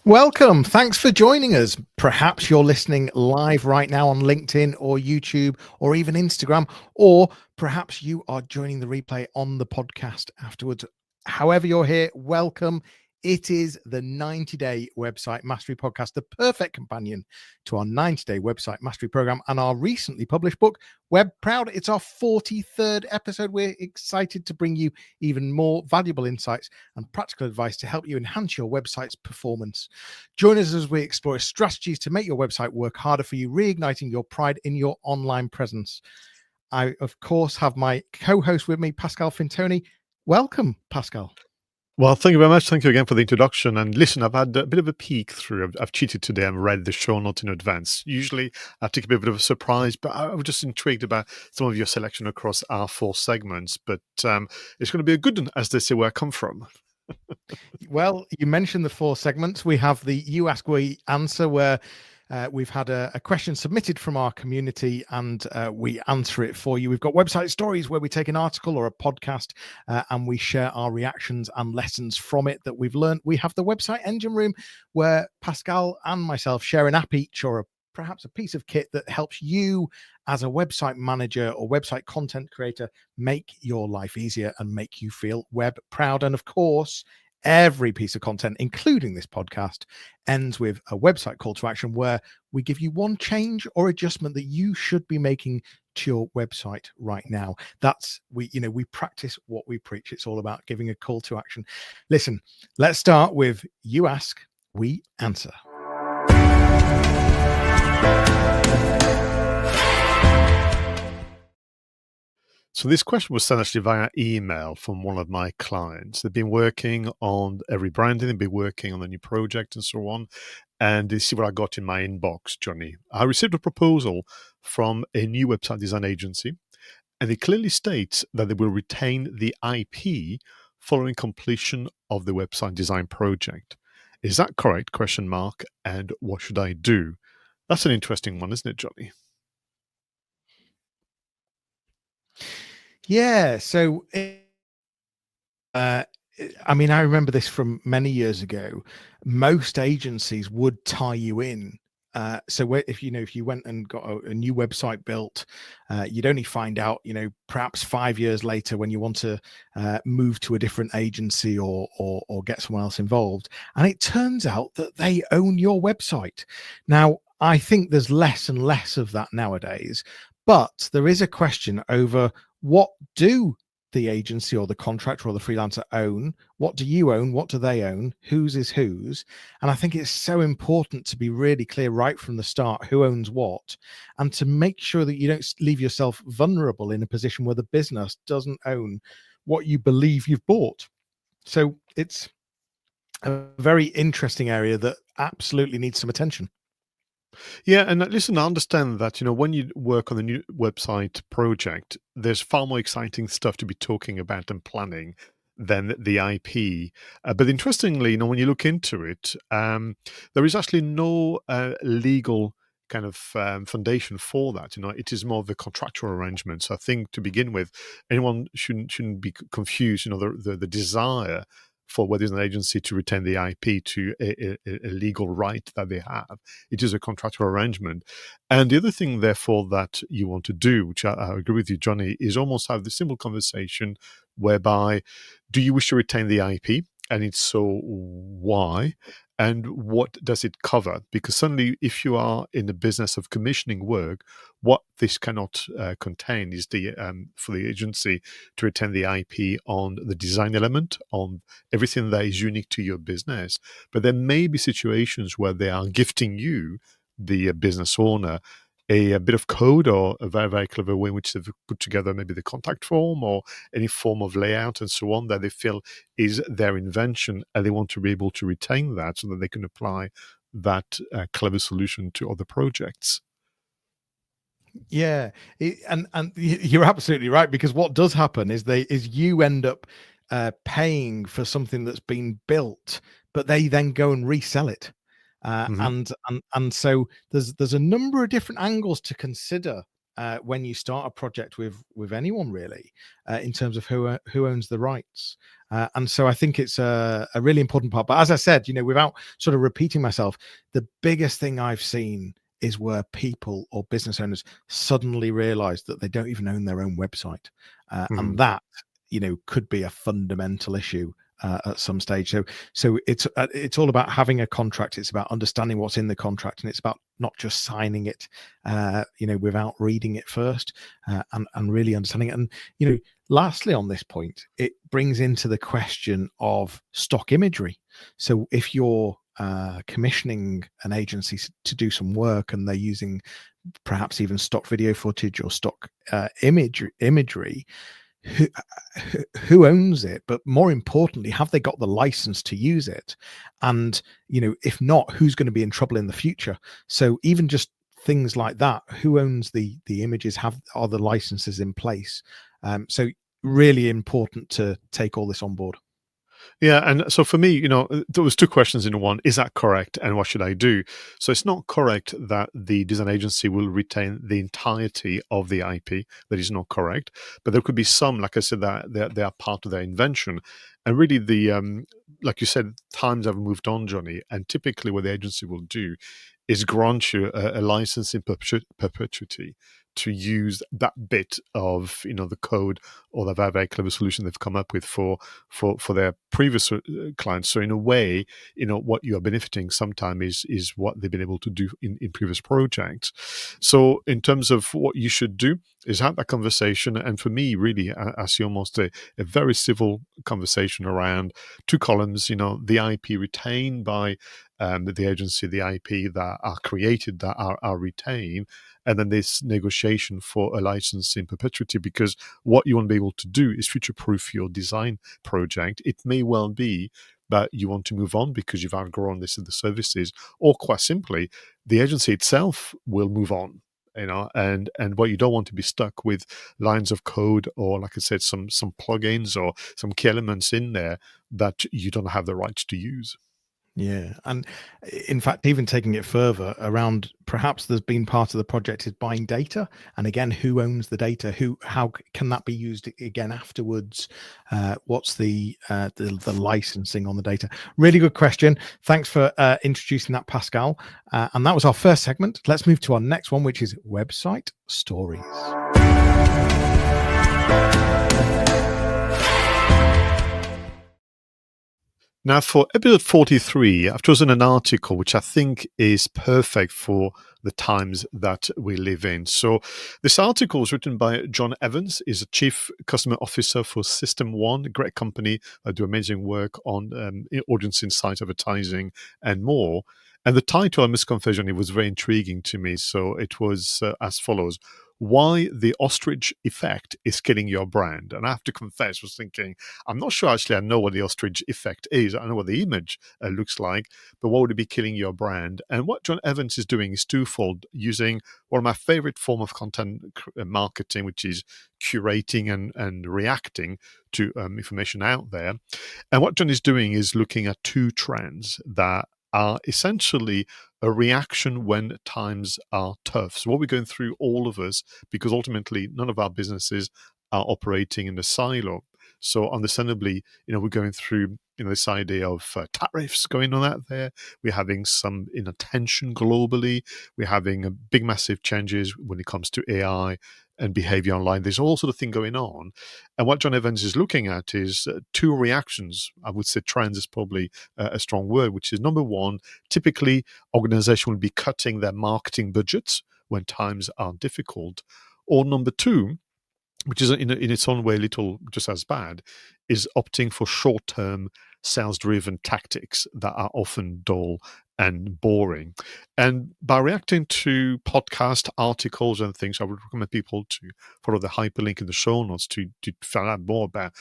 Welcome. Thanks for joining us. Perhaps you're listening live right now on LinkedIn or YouTube or even Instagram, or perhaps you are joining the replay on the podcast afterwards. However you're here, welcome. It is the 90-day website mastery podcast, the perfect companion to our 90-day website mastery program and our recently published book, Web Proud. It's our 43rd episode. We're excited to bring you even more valuable insights and practical advice to help you enhance your website's performance. Join us as we explore strategies to make your website work harder for you, reigniting your pride in your online presence. I, of course, have my co-host with me, Pascal Fintoni. Welcome, Pascal. Well, thank you very much. Thank you again for the introduction. And listen, I've had a bit of a peek through. I've cheated today and read the show notes in advance. Usually I take a bit of a surprise, but I was just intrigued about some of your selection across our 4 segments. But it's going to be a good one, as they say, where I come from. Well, you mentioned the 4 segments. We have the You Ask, We Answer, where we've had a question submitted from our community and we answer it for you. We've got website stories where we take an article or a podcast and we share our reactions and lessons from it that we've learned. We have the website engine room where Pascal and myself share an app each or perhaps a piece of kit that helps you as a website manager or website content creator make your life easier and make you feel web proud. And of course, every piece of content, including this podcast, ends with a website call to action where we give you one change or adjustment that you should be making to your website right now. That's we practice what we preach. It's all about giving a call to action. Listen, let's start with You Ask, We Answer. So this question was sent actually via email from one of my clients. They've been working on a rebranding, they've been working on a new project and so on. And they see what I got in my inbox, Johnny. I received a proposal from a new website design agency, and it clearly states that they will retain the IP following completion of the website design project. Is that correct? Question mark. And what should I do? That's an interesting one, isn't it, Johnny? Yeah. So, I remember this from many years ago. Most agencies would tie you in. So if you went and got a new website built, you'd only find out, perhaps 5 years later when you want to move to a different agency or get someone else involved. And it turns out that they own your website. Now, I think there's less and less of that nowadays, but there is a question over what do the agency or the contractor or the freelancer own? What do you own? What do they own? Whose is whose? And I think it's so important to be really clear right from the start who owns what, and to make sure that you don't leave yourself vulnerable in a position where the business doesn't own what you believe you've bought. So it's a very interesting area that absolutely needs some attention. Yeah, and listen, I understand that, when you work on a new website project, there's far more exciting stuff to be talking about and planning than the IP. But interestingly, when you look into it, there is actually no legal kind of foundation for that. It is more of a contractual arrangement. So I think to begin with, anyone shouldn't be confused. The desire for whether it's an agency to retain the IP to a legal right that they have. It is a contractual arrangement. And the other thing, therefore, that you want to do, which I agree with you, Johnny, is almost have the simple conversation whereby, do you wish to retain the IP? And if so, why? And what does it cover? Because suddenly, if you are in the business of commissioning work, what this cannot contain is for the agency to retain the IP on the design element, on everything that is unique to your business. But there may be situations where they are gifting you, the business owner, a bit of code or a very, very clever way in which they've put together maybe the contact form or any form of layout and so on that they feel is their invention, and they want to be able to retain that so that they can apply that clever solution to other projects. Yeah, and you're absolutely right, because what does happen is you end up paying for something that's been built, but they then go and resell it. And so there's a number of different angles to consider when you start a project with anyone, really, in terms of who owns the rights. And so I think it's a really important part. But as I said, without sort of repeating myself, the biggest thing I've seen is where people or business owners suddenly realize that they don't even own their own website. And that, could be a fundamental issue at some stage. So it's all about having a contract. It's about understanding what's in the contract, and it's about not just signing it, without reading it first, and really understanding it. And lastly, on this point, it brings into the question of stock imagery. So if you're commissioning an agency to do some work, and they're using perhaps even stock video footage or stock imagery, who owns it? But more importantly, have they got the license to use it? And if not, who's going to be in trouble in the future? So even just things like that, who owns the images? Are the licenses in place? So really important to take all this on board. Yeah, and so for me, there was two questions in one. Is that correct? And what should I do? So it's not correct that the design agency will retain the entirety of the IP. That is not correct. But there could be some, like I said, that they are part of their invention. And really, like you said, times have moved on, Johnny. And typically what the agency will do is grant you a license in perpetuity to use that bit of the code or the very, very clever solution they've come up with for their previous clients. So in a way, what you are benefiting sometimes is what they've been able to do in previous projects. So in terms of what you should do is have that conversation. And for me, really, I see almost a very civil conversation around two columns, the IP retained by the agency, the IP that are created, that are retained, and then this negotiation for a license in perpetuity, because what you want to be able to do is future-proof your design project. It may well be that you want to move on because you've outgrown this in the services, or quite simply, the agency itself will move on. And what you don't want to be stuck with lines of code, or like I said, some plugins or some key elements in there that you don't have the rights to use. Yeah. And in fact, even taking it further around, perhaps there's been part of the project is buying data. And again, who owns the data? How can that be used again afterwards? What's the licensing on the data? Really good question. Thanks for introducing that, Pascal. And that was our first segment. Let's move to our next one, which is website stories. Now, for episode 43, I've chosen an article which I think is perfect for the times that we live in. So this article was written by Jon Evans. He's a chief customer officer for System One, a great company that do amazing work on audience insight, advertising, and more. And the title, I must confess, it was very intriguing to me. So it was as follows: Why the Ostrich Effect is Killing Your Brand. And I have to confess, I was thinking, I'm not sure actually I know what the Ostrich Effect is. I know what the image looks like, but what would it be killing your brand? And what Jon Evans is doing is twofold, using one of my favorite form of content marketing, which is curating and reacting to information out there. And what Jon is doing is looking at two trends that are essentially a reaction when times are tough. So what we're going through, all of us, because ultimately none of our businesses are operating in a silo. So understandably, we're going through, this idea of tariffs going on out there. We're having some tension globally. We're having a big, massive changes when it comes to AI and behavior online. There's all sort of thing going on. And what Jon Evans is looking at is two reactions. I would say trends is probably a strong word, which is number one, typically organizations will be cutting their marketing budgets when times are difficult. Or number two, which is in its own way a little just as bad, is opting for short-term sales-driven tactics that are often dull and boring. And by reacting to podcast articles and things, I would recommend people to follow the hyperlink in the show notes to find out more about,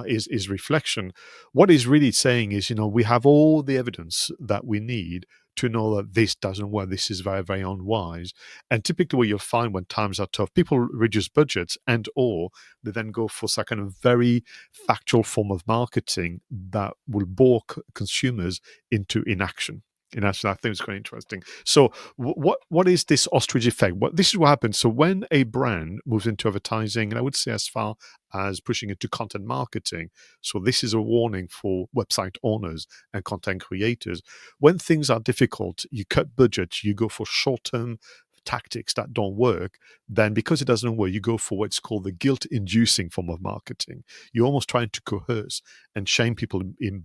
his reflection. What he's really saying is, we have all the evidence that we need to know that this doesn't work. This is very, very unwise. And typically what you'll find when times are tough, people reduce budgets or they then go for some kind of very factual form of marketing that will bore consumers into inaction. I think it's quite interesting. So, what is this ostrich effect? This is what happens. So, when a brand moves into advertising, and I would say as far as pushing into content marketing, so this is a warning for website owners and content creators. When things are difficult, you cut budget, you go for short-term tactics that don't work. Then, because it doesn't work, you go for what's called the guilt-inducing form of marketing. You're almost trying to coerce and shame people in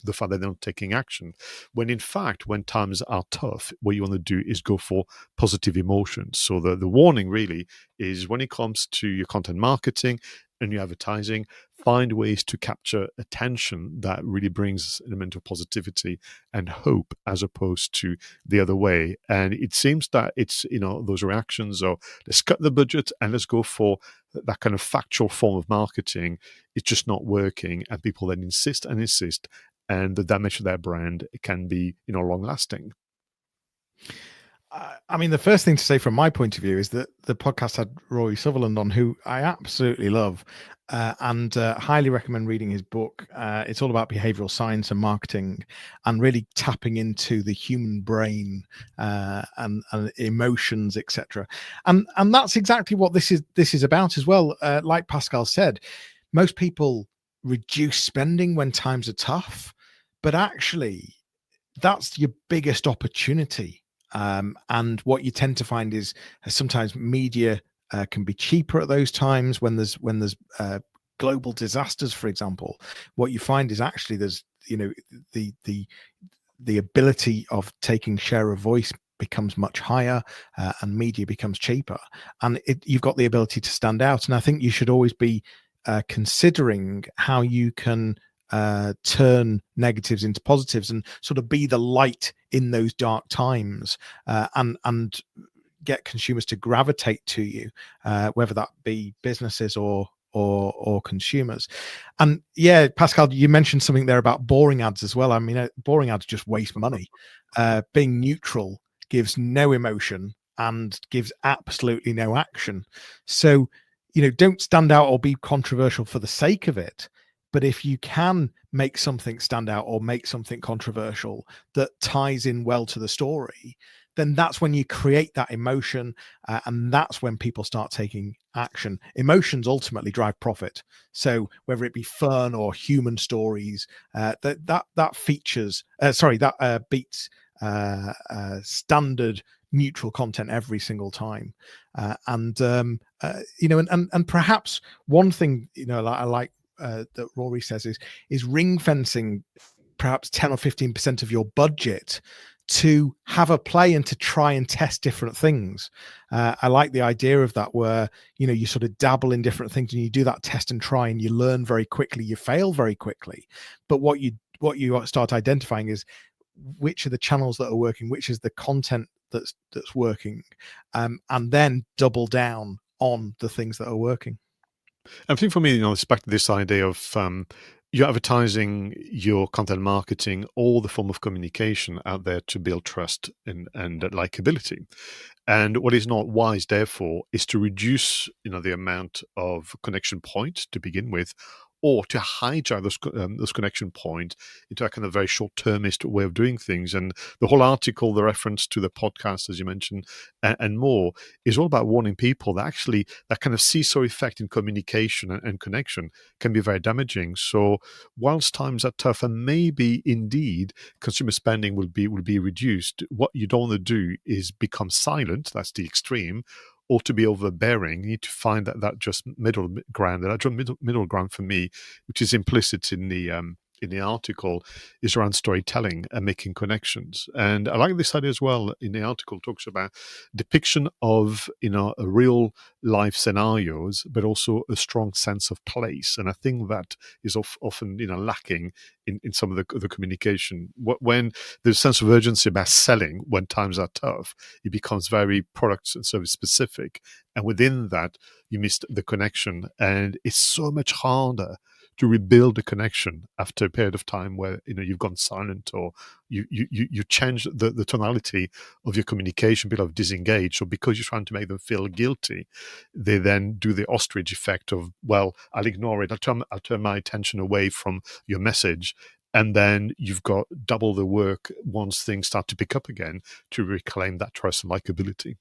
the fact that they're not taking action, when in fact, when times are tough, what you want to do is go for positive emotions. So the warning really is, when it comes to your content marketing and your advertising, find ways to capture attention that really brings an element of positivity and hope, as opposed to the other way. And it seems that it's, those reactions of, let's cut the budget and let's go for that kind of factual form of marketing, it's just not working. And people then insist and insist, and the damage to their brand can be, long lasting. I mean, the first thing to say from my point of view is that the podcast had Rory Sutherland on, who I absolutely love, and highly recommend reading his book. It's all about behavioral science and marketing, and really tapping into the human brain and emotions, etc. And that's exactly what this is about as well. Like Pascal said, most people reduce spending when times are tough, but actually, that's your biggest opportunity. And what you tend to find is sometimes media can be cheaper at those times when there's global disasters, for example. What you find is actually there's the ability of taking share of voice becomes much higher, and media becomes cheaper, and you've got the ability to stand out. And I think you should always be considering how you can turn negatives into positives and sort of be the light in those dark times, and get consumers to gravitate to you, whether that be businesses or consumers. And yeah, Pascal, you mentioned something there about boring ads as well. I mean, boring ads just waste money. Being neutral gives no emotion and gives absolutely no action. So, don't stand out or be controversial for the sake of it. But if you can make something stand out or make something controversial that ties in well to the story, then that's when you create that emotion, and that's when people start taking action. Emotions ultimately drive profit. So whether it be fun or human stories, that features, that beats standard neutral content every single time. And perhaps one thing I like that Rory says is ring fencing perhaps 10 or 15% of your budget to have a play and to try and test different things. I like the idea of that, where you sort of dabble in different things and you do that test and try, and you learn very quickly, you fail very quickly. But what you start identifying is which are the channels that are working, which is the content that's working, and then double down on the things that are working. I think for me, it's back to this idea of you're advertising, your content marketing, all the form of communication out there to build trust and likability. And what is not wise, therefore, is to reduce, the amount of connection points to begin with, or to hijack those connection points into a kind of very short-termist way of doing things. And the whole article, the reference to the podcast, as you mentioned, and more, is all about warning people that actually that kind of seesaw effect in communication and connection can be very damaging. So whilst times are tough and maybe indeed consumer spending will be reduced, what you don't want to do is become silent. That's the extreme. Or to be overbearing. You need to find that just middle ground. And that middle ground for me, which is implicit in the article, is around storytelling and making connections. And I like this idea as well. In the article, talks about depiction of a real life scenarios, but also a strong sense of place. And I think that is often lacking in some of the communication. When there's a sense of urgency about selling when times are tough, it becomes very product and service specific. And within that, you miss the connection. And it's so much harder to rebuild a connection after a period of time where you've gone silent, or you change the tonality of your communication, people have disengaged. So because you're trying to make them feel guilty, they then do the ostrich effect of, well, I'll ignore it, I'll turn my attention away from your message, And then you've got double the work once things start to pick up again to reclaim that trust and likability.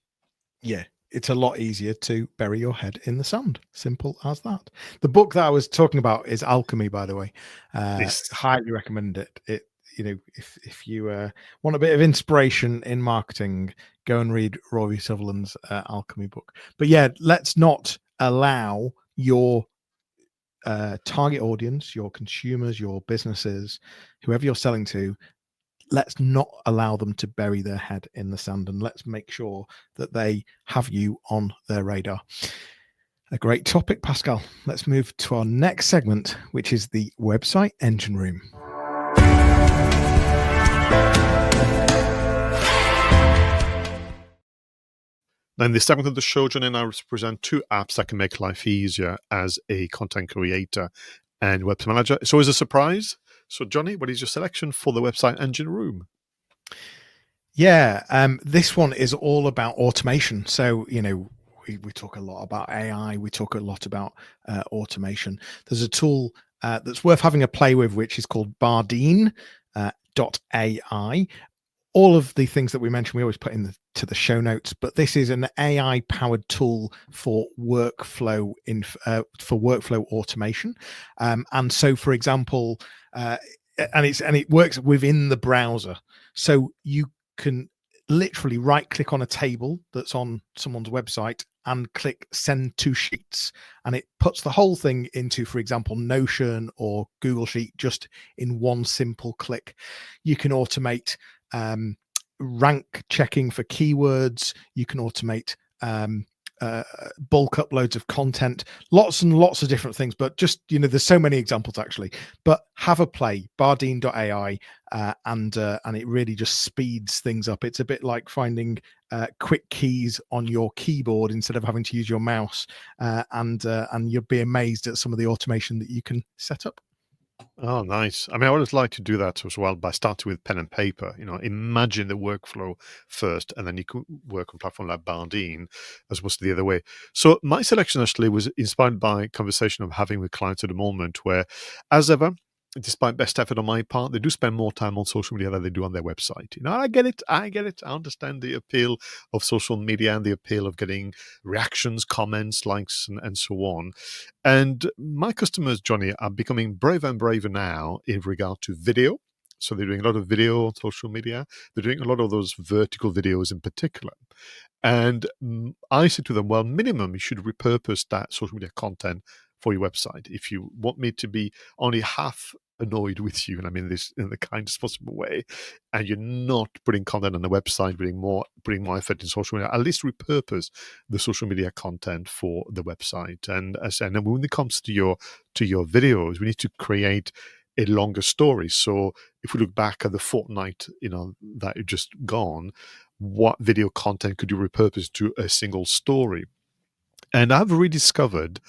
Yeah, it's a lot easier to bury your head in the sand. Simple as that. The book that I was talking about is Alchemy, by the way. Yes. Highly recommend it. If you want a bit of inspiration in marketing, go and read Rory Sutherland's Alchemy book. But yeah, let's not allow your target audience, your consumers, your businesses, whoever you're selling to, let's not allow them to bury their head in the sand, and let's make sure that they have you on their radar. A great topic, Pascal. Let's move to our next segment, which is the website engine room. Now, in this segment of the show, John and I present two apps that can make life easier as a content creator and website manager. It's always a surprise. So, Johnny, what is your selection for the website engine room? Yeah, this one is all about automation. So, we talk a lot about AI. We talk a lot about automation. There's a tool that's worth having a play with, which is called Bardeen.ai. All of the things that we mentioned, we always put to the show notes, but this is an AI powered tool for workflow automation. And so, for example, and it works within the browser. So you can literally right click on a table that's on someone's website and click send to sheets, and it puts the whole thing into, for example, Notion or Google Sheet just in one simple click. You can automate rank checking for keywords. You can automate bulk uploads of content, lots and lots of different things, but just, there's so many examples actually. But have a play, Bardeen.ai, and it really just speeds things up. It's a bit like finding quick keys on your keyboard instead of having to use your mouse, and you'll be amazed at some of the automation that you can set up. Oh, nice. I mean, I always like to do that as well by starting with pen and paper. Imagine the workflow first, and then you can work on platform like Bardeen as opposed to the other way. So my selection actually was inspired by a conversation I'm having with clients at the moment where, as ever, despite best effort on my part, they do spend more time on social media than they do on their website. I get it. I understand the appeal of social media and the appeal of getting reactions, comments, likes, and so on. And my customers, Johnny, are becoming braver and braver now in regard to video. So they're doing a lot of video on social media. They're doing a lot of those vertical videos in particular. And I say to them, well, minimum, you should repurpose that social media content for your website. If you want me to be only half annoyed with you, and I mean this in the kindest possible way, and you're not putting content on the website, putting more effort in social media, at least repurpose the social media content for the website. And as I said, when it comes to your videos, we need to create a longer story. So if we look back at the fortnight, that you just gone, what video content could you repurpose to a single story? And I've rediscovered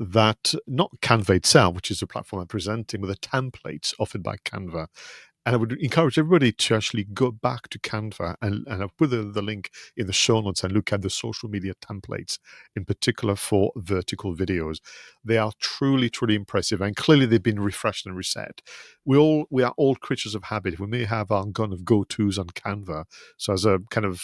that not Canva itself, which is the platform I'm presenting, but the templates offered by Canva. And I would encourage everybody to actually go back to Canva, and I'll put the link in the show notes, and look at the social media templates, in particular for vertical videos. They are truly, truly impressive, and clearly they've been refreshed and reset. We are all creatures of habit. We may have our gun of go-tos on Canva. So as a kind of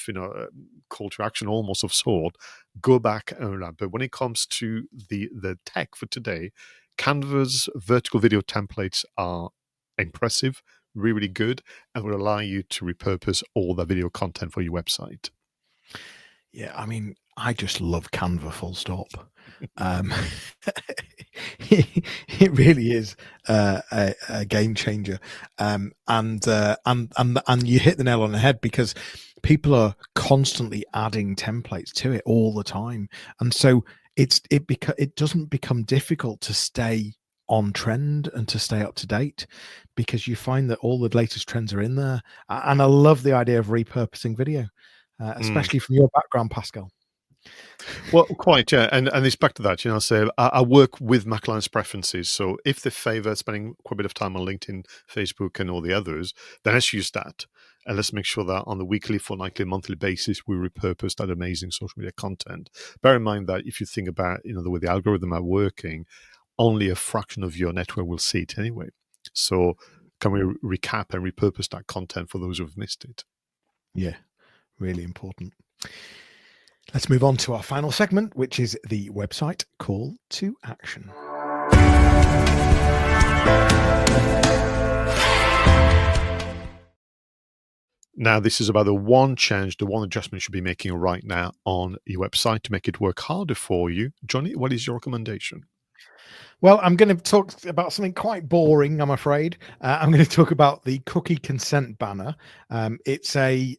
call to action almost of sort, go back and learn. But when it comes to the tech for today, Canva's vertical video templates are impressive, really good, and will allow you to repurpose all the video content for your website. Yeah, I mean, I just love Canva, full stop. It really is a game changer, and you hit the nail on the head, because people are constantly adding templates to it all the time, and so it doesn't become difficult to stay on trend and to stay up to date, because you find that all the latest trends are in there. And I love the idea of repurposing video, especially from your background, Pascal. Well, quite, yeah. And it's back to that, so I work with my clients' preferences. So if they favor spending quite a bit of time on LinkedIn, Facebook, and all the others, then let's use that. And let's make sure that on the weekly, fortnightly, monthly basis, we repurpose that amazing social media content. Bear in mind that if you think about, the way the algorithm are working, only a fraction of your network will see it anyway. So can we recap and repurpose that content for those who've missed it? Yeah, really important. Let's move on to our final segment, which is the website call to action. Now, this is about the one change, the one adjustment you should be making right now on your website to make it work harder for you. Johnny, what is your recommendation? Well, I'm going to talk about something quite boring, I'm afraid. I'm going to talk about the cookie consent banner. It's a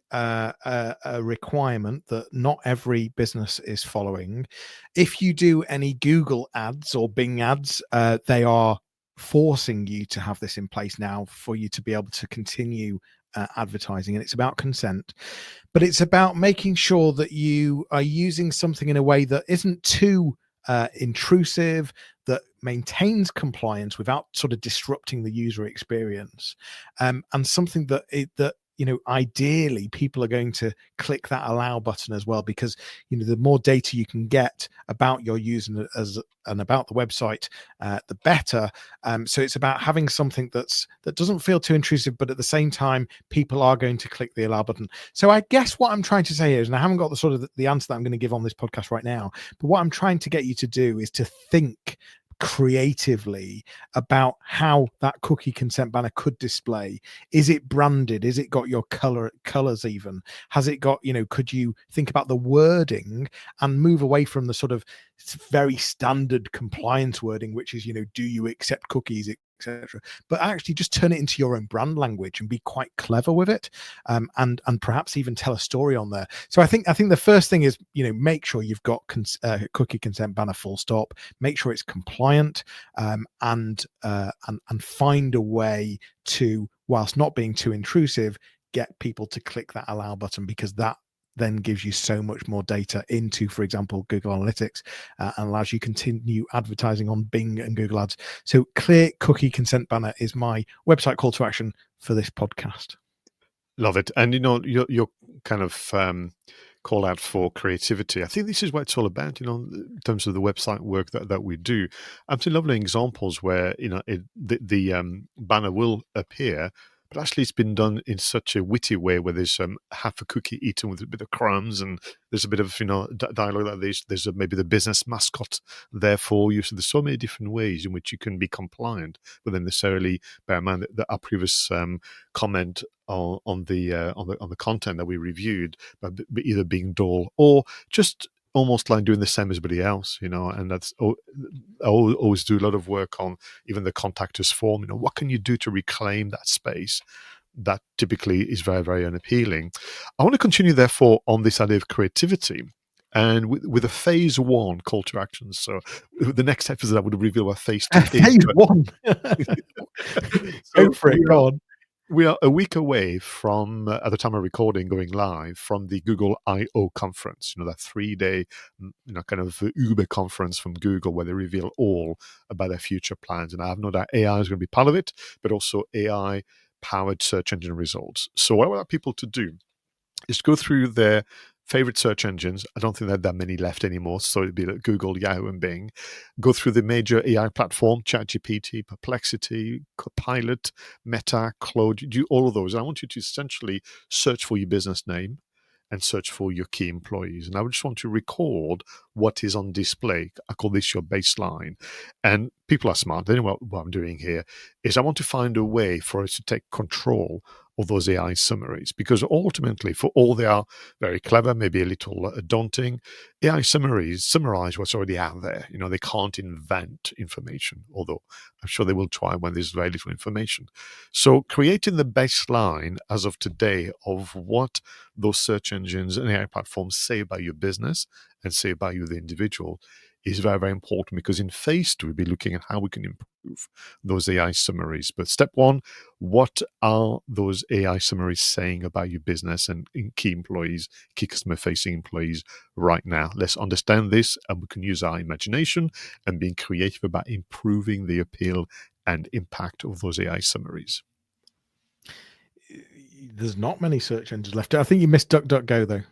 requirement that not every business is following. If you do any Google ads or Bing ads, they are forcing you to have this in place now for you to be able to continue advertising. And it's about consent, but it's about making sure that you are using something in a way that isn't too intrusive, that maintains compliance without sort of disrupting the user experience, and something that ideally people are going to click that allow button as well, because the more data you can get about your user and about the website, the better. So it's about having something that doesn't feel too intrusive, but at the same time people are going to click the allow button. So I guess what I'm trying to say here is, and I haven't got the answer that I'm going to give on this podcast right now, but what I'm trying to get you to do is to think creatively about how that cookie consent banner could display. Is it branded? Is it got your colors even? Has it got, could you think about the wording and move away from the sort of very standard compliance wording, which is, do you accept cookies, etc., but actually just turn it into your own brand language and be quite clever with it, and perhaps even tell a story on there. So I think the first thing is, make sure you've got cookie consent banner full stop, make sure it's compliant, and find a way to, whilst not being too intrusive, get people to click that allow button, because that then gives you so much more data into, for example, Google Analytics, and allows you continue advertising on Bing and Google Ads. So clear cookie consent banner is my website call to action for this podcast. Love it. And your kind of call out for creativity, I think this is what it's all about, in terms of the website work that we do. I've seen lovely examples where the banner will appear, but actually it's been done in such a witty way where there's half a cookie eaten with a bit of crumbs, and there's a bit of dialogue like this. There's maybe the business mascot there for you. So there's so many different ways in which you can be compliant, but then necessarily bear in mind that our previous comment on the content that we reviewed, but either being dull or just almost like doing the same as everybody else, and that's, I always do a lot of work on even the contact us form. What can you do to reclaim that space that typically is very, very unappealing? I want to continue, therefore, on this idea of creativity, and with a phase 1 call to action. So the next episode I would reveal what phase 2 is. Phase 1. Go for it. Go on. We are a week away from, at the time of recording, going live from the Google I/O conference, that 3-day, kind of Uber conference from Google, where they reveal all about their future plans. And I have no doubt AI is going to be part of it, but also AI-powered search engine results. So what I want people to do is go through their favorite search engines. I don't think there are that many left anymore, so it'd be like Google, Yahoo, and Bing. Go through the major AI platform, ChatGPT, Perplexity, Copilot, Meta, Claude. Do all of those. And I want you to essentially search for your business name and search for your key employees. And I would just want to record what is on display. I call this your baseline. And people are smart. They know what I'm doing here is I want to find a way for us to take control of those AI summaries, because ultimately, for all they are very clever, maybe a little daunting, AI summaries summarize what's already out there. They can't invent information, although I'm sure they will try when there's very little information. So creating the baseline as of today of what those search engines and AI platforms say about your business and say about you, the individual, is very, very important, because in phase 2, we'll be looking at how we can improve those AI summaries. But step 1, what are those AI summaries saying about your business and key employees, key customer-facing employees right now? Let's understand this, and we can use our imagination and being creative about improving the appeal and impact of those AI summaries. There's not many search engines left. I think you missed DuckDuckGo, though.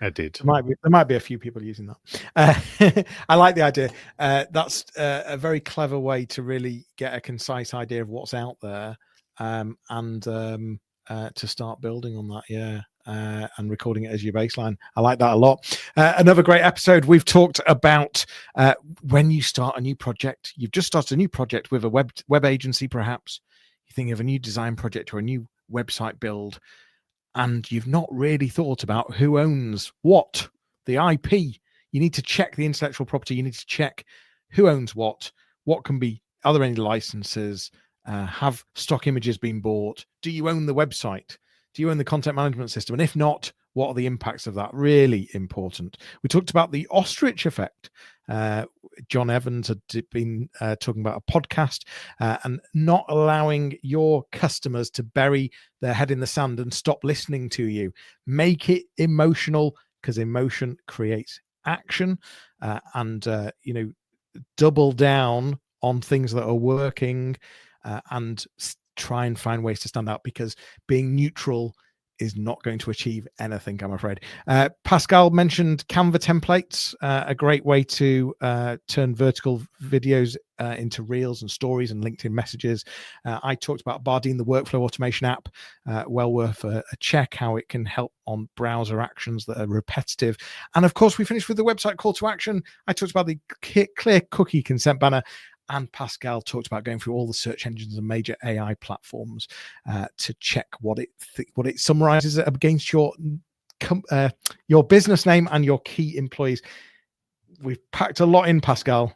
I did. There might be a few people using that. I like the idea. That's a very clever way to really get a concise idea of what's out there, and to start building on that. Yeah. And recording it as your baseline. I like that a lot. Another great episode. We've talked about when you start a new project. You've just started a new project with a web agency, perhaps. You think of a new design project or a new website build, and you've not really thought about who owns what, the IP. You need to check the intellectual property. You need to check who owns what can be, are there any licenses? Have stock images been bought? Do you own the website? Do you own the content management system? And if not, what are the impacts of that? Really important. We talked about the Ostrich Effect. Jon Evans had been talking about a podcast and not allowing your customers to bury their head in the sand and stop listening to you. Make it emotional, because emotion creates action. And double down on things that are working and try and find ways to stand out, because being neutral is not going to achieve anything, I'm afraid. Pascal mentioned Canva templates, a great way to turn vertical videos into reels and stories and LinkedIn messages. I talked about Bardeen, the workflow automation app, well worth a check, how it can help on browser actions that are repetitive. And of course, we finished with the website call to action. I talked about the clear cookie consent banner. And Pascal talked about going through all the search engines and major AI platforms to check what it summarizes against your business name and your key employees. We've packed a lot in, Pascal.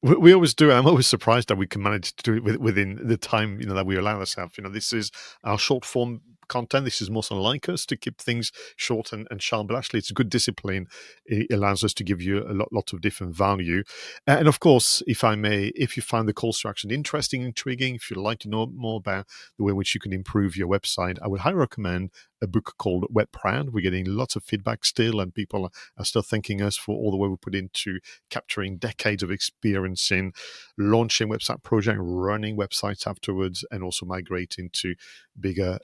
We always do. I'm always surprised that we can manage to do it within the time that we allow ourselves. This is our short form content. This is most unlike us to keep things short and sharp, but actually it's a good discipline. It allows us to give you a lot of different value. And of course, if I may, if you find the calls to action interesting, intriguing, if you'd like to know more about the way in which you can improve your website, I would highly recommend a book called Web Proud. We're getting lots of feedback still, and people are still thanking us for all the way we put into capturing decades of experience in launching website project, running websites afterwards, and also migrating to bigger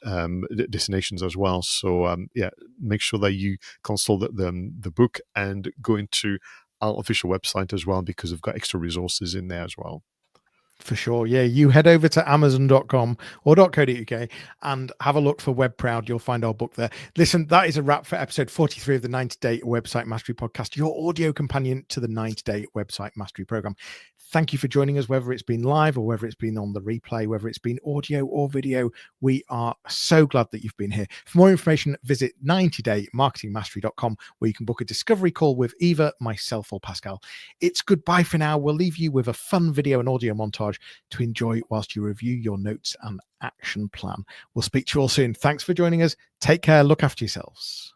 destinations as well. So make sure that you consult the book and go into our official website as well, because we've got extra resources in there as well. For sure. Yeah, you head over to amazon.com or .co.uk and have a look for Web Proud. You'll find our book there. Listen, that is a wrap for episode 43 of the 90-Day Website Mastery Podcast, your audio companion to the 90-Day Website Mastery Program. Thank you for joining us, whether it's been live or whether it's been on the replay, whether it's been audio or video. We are so glad that you've been here. For more information, visit 90daymarketingmastery.com, where you can book a discovery call with either myself or Pascal. It's goodbye for now. We'll leave you with a fun video and audio montage to enjoy whilst you review your notes and action plan. We'll speak to you all soon. Thanks for joining us. Take care. Look after yourselves.